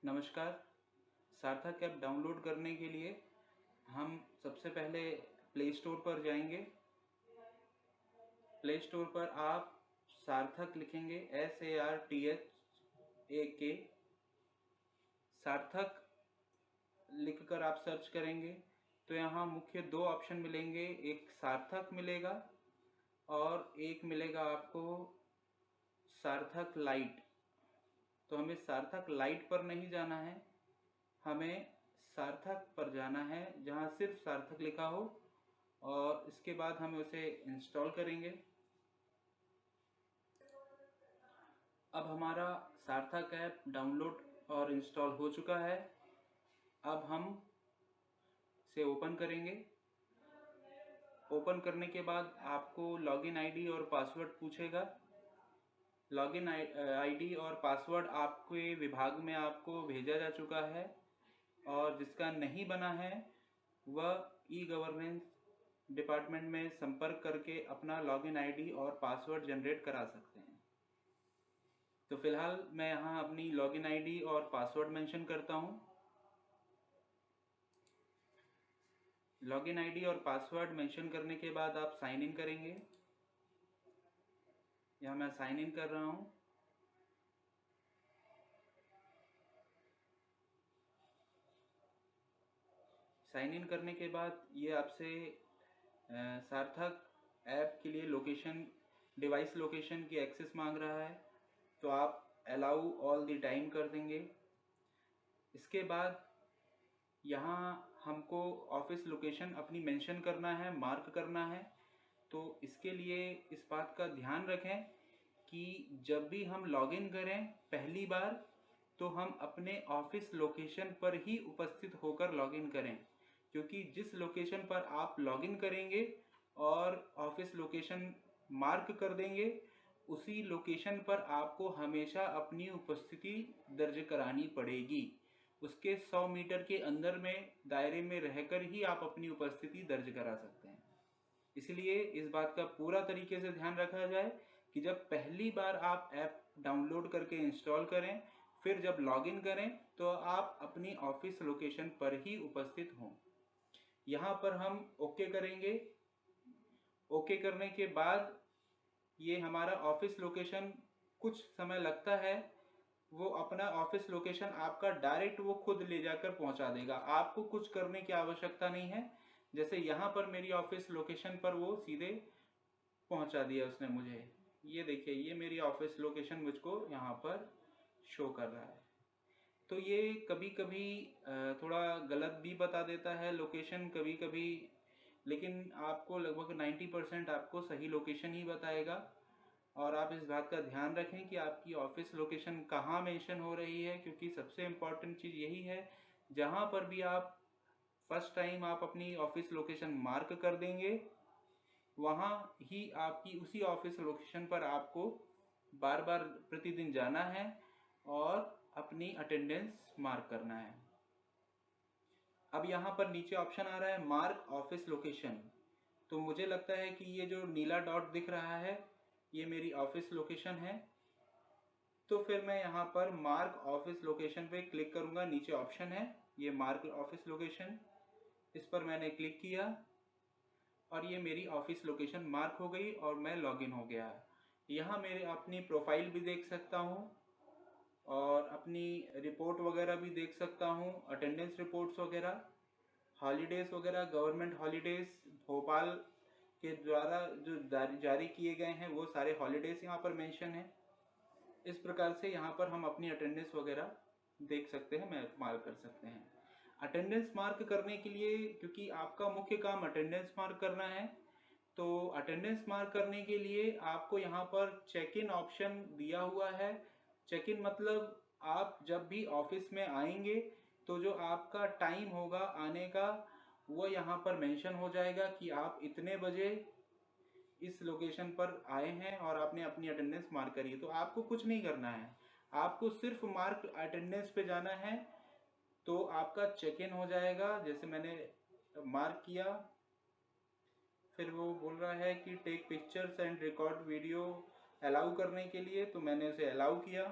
नमस्कार। सार्थक app download करने के लिए हम सबसे पहले प्ले स्टोर पर जाएंगे। प्ले स्टोर पर आप सार्थक लिखेंगे, SARTHAK। सार्थक लिखकर आप सर्च करेंगे तो यहाँ मुख्य दो ऑप्शन मिलेंगे, एक सार्थक मिलेगा और एक मिलेगा आपको सार्थक लाइट। तो हमें सार्थक लाइट पर नहीं जाना है, हमें सार्थक पर जाना है जहाँ सिर्फ सार्थक लिखा हो, और इसके बाद हम उसे इंस्टॉल करेंगे। अब हमारा सार्थक ऐप डाउनलोड और इंस्टॉल हो चुका है। अब हम इसे ओपन करेंगे। ओपन करने के बाद आपको लॉगिन आईडी और पासवर्ड पूछेगा। लॉगिन आईडी और पासवर्ड आपके विभाग में आपको भेजा जा चुका है, और जिसका नहीं बना है वह ई गवर्नेंस डिपार्टमेंट में संपर्क करके अपना लॉगिन आईडी और पासवर्ड जनरेट करा सकते हैं। तो फिलहाल मैं यहाँ अपनी लॉगिन आईडी और पासवर्ड मेंशन करता हूँ। लॉगिन आईडी और पासवर्ड मेंशन करने के बाद आप साइन इन करेंगे। यहाँ मैं साइन इन कर रहा हूँ। साइन इन करने के बाद ये आपसे सार्थक ऐप के लिए लोकेशन, डिवाइस लोकेशन की एक्सेस मांग रहा है, तो आप अलाउ ऑल द टाइम कर देंगे। इसके बाद यहाँ हमको ऑफिस लोकेशन अपनी मेंशन करना है, मार्क करना है। तो इसके लिए इस बात का ध्यान रखें कि जब भी हम लॉगिन करें पहली बार, तो हम अपने ऑफिस लोकेशन पर ही उपस्थित होकर लॉगिन करें, क्योंकि जिस लोकेशन पर आप लॉगिन करेंगे और ऑफिस लोकेशन मार्क कर देंगे, उसी लोकेशन पर आपको हमेशा अपनी उपस्थिति दर्ज करानी पड़ेगी। उसके 100 मीटर के अंदर में दायरे में रहकर ही आप अपनी उपस्थिति दर्ज करा सकते हैं। इसलिए इस बात का पूरा तरीके से ध्यान रखा जाए कि जब पहली बार आप ऐप डाउनलोड करके इंस्टॉल करें, फिर जब लॉगिन करें, तो आप अपनी ऑफिस लोकेशन पर ही उपस्थित हों। यहाँ पर हम ओके करेंगे। ओके करने के बाद ये हमारा ऑफिस लोकेशन, कुछ समय लगता है, वो अपना ऑफिस लोकेशन आपका डायरेक्ट वो खुद ले जाकर पहुंचा देगा। आपको कुछ करने की आवश्यकता नहीं है। जैसे यहाँ पर मेरी ऑफिस लोकेशन पर वो सीधे पहुंचा दिया उसने मुझे। ये देखिए, ये मेरी ऑफिस लोकेशन मुझको यहाँ पर शो कर रहा है। तो ये कभी कभी थोड़ा गलत भी बता देता है लोकेशन कभी कभी, लेकिन आपको लगभग 90% आपको सही लोकेशन ही बताएगा। और आप इस बात का ध्यान रखें कि आपकी ऑफिस लोकेशन कहाँ मेंशन हो रही है, क्योंकि सबसे इम्पॉर्टेंट चीज़ यही है, जहाँ पर भी आप फर्स्ट टाइम आप अपनी ऑफिस लोकेशन मार्क कर देंगे, वहाँ ही आपकी उसी ऑफिस लोकेशन पर आपको बार बार प्रतिदिन जाना है और अपनी अटेंडेंस मार्क करना है। अब यहाँ पर नीचे ऑप्शन आ रहा है मार्क ऑफिस लोकेशन। तो मुझे लगता है कि ये जो नीला डॉट दिख रहा है, ये मेरी ऑफिस लोकेशन है। तो फिर मैं यहाँ पर मार्क ऑफिस लोकेशन पे क्लिक करूँगा। नीचे ऑप्शन है ये मार्क ऑफिस लोकेशन, इस पर मैंने क्लिक किया और ये मेरी ऑफिस लोकेशन मार्क हो गई और मैं लॉगिन हो गया। यहाँ मेरे अपनी प्रोफाइल भी देख सकता हूँ और अपनी रिपोर्ट वगैरह भी देख सकता हूँ, अटेंडेंस रिपोर्ट्स वगैरह, हॉलीडेज़ वगैरह, गवर्नमेंट हॉलीडेज़ भोपाल के द्वारा जो जारी किए गए हैं वो सारे हॉलीडेज़ यहाँ पर मेंशन है। इस प्रकार से यहाँ पर हम अपनी अटेंडेंस वगैरह देख सकते हैं, मार्क कर सकते हैं। अटेंडेंस मार्क करने के लिए, क्योंकि आपका मुख्य काम अटेंडेंस मार्क करना है, तो अटेंडेंस मार्क करने के लिए आपको यहाँ पर चेक इन ऑप्शन दिया हुआ है। चेक इन मतलब आप जब भी ऑफिस में आएंगे तो जो आपका टाइम होगा आने का, वो यहाँ पर मेंशन हो जाएगा कि आप इतने बजे इस लोकेशन पर आए हैं और आपने अपनी अटेंडेंस मार्क करी है। तो आपको कुछ नहीं करना है, आपको सिर्फ मार्क अटेंडेंस पे जाना है, तो आपका चेक इन हो जाएगा। जैसे मैंने मार्क किया, फिर वो बोल रहा है कि take pictures and record video allow करने के लिए, तो मैंने उसे अलाउ किया।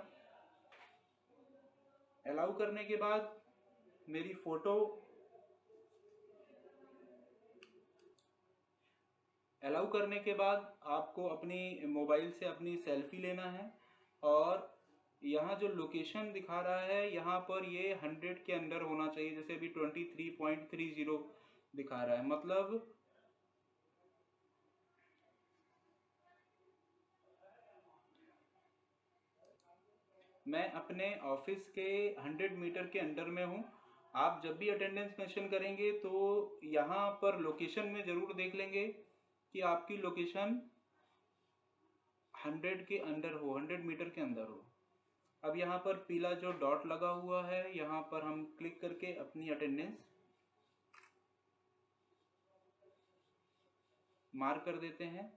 अलाउ करने के बाद मेरी फ़ोटो अलाउ करने के बाद आपको अपनी मोबाइल से अपनी सेल्फी लेना है, और यहाँ जो लोकेशन दिखा रहा है यहाँ पर ये 100 के अंदर होना चाहिए। जैसे अभी 23.30 दिखा रहा है, मतलब मैं अपने ऑफिस के 100 मीटर के अंडर में हूँ। आप जब भी अटेंडेंस मेंशन करेंगे तो यहाँ पर लोकेशन में ज़रूर देख लेंगे कि आपकी लोकेशन 100 के अंदर हो, 100 मीटर के अंदर हो। अब यहाँ पर पीला जो डॉट लगा हुआ है यहाँ पर हम क्लिक करके अपनी अटेंडेंस मार्क कर देते हैं।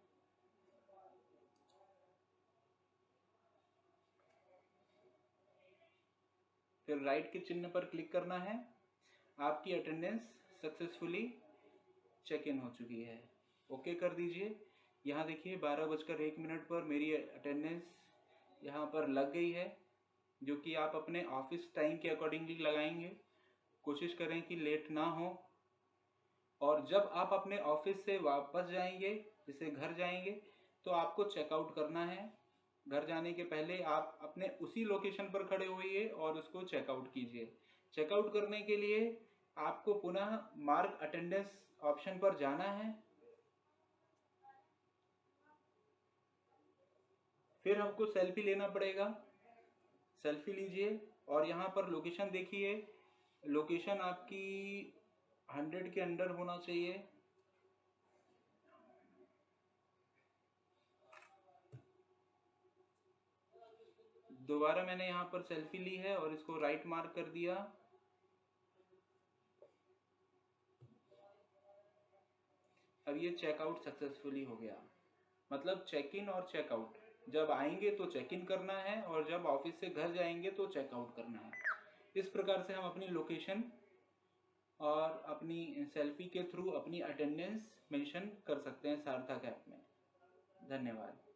फिर राइट के चिन्ह पर क्लिक करना है। आपकी अटेंडेंस सक्सेसफुली चेक इन हो चुकी है। ओके कर दीजिए। यहाँ देखिए 12:01 पर मेरी अटेंडेंस यहाँ पर लग गई है, जो कि आप अपने ऑफिस टाइम के अकॉर्डिंगली लगाएंगे। कोशिश करें कि लेट ना हो। और जब आप अपने ऑफिस से वापस जाएंगे, जैसे घर जाएंगे, तो आपको चेकआउट करना है। घर जाने के पहले आप अपने उसी लोकेशन पर खड़े होइए और उसको चेकआउट कीजिए। चेकआउट करने के लिए आपको पुनः मार्क अटेंडेंस ऑप्शन पर जाना है। फिर आपको सेल्फी लेना पड़ेगा। सेल्फी लीजिए और यहाँ पर लोकेशन देखिए। लोकेशन आपकी 100 के अंडर होना चाहिए। दोबारा मैंने यहाँ पर सेल्फी ली है और इसको राइट मार्क कर दिया। अब ये चेकआउट सक्सेसफुली हो गया। मतलब चेक इन और चेकआउट, जब आएंगे तो चेक इन करना है और जब ऑफिस से घर जाएंगे तो चेकआउट करना है। इस प्रकार से हम अपनी लोकेशन और अपनी सेल्फी के थ्रू अपनी अटेंडेंस मेंशन कर सकते हैं सार्थक ऐप में। धन्यवाद।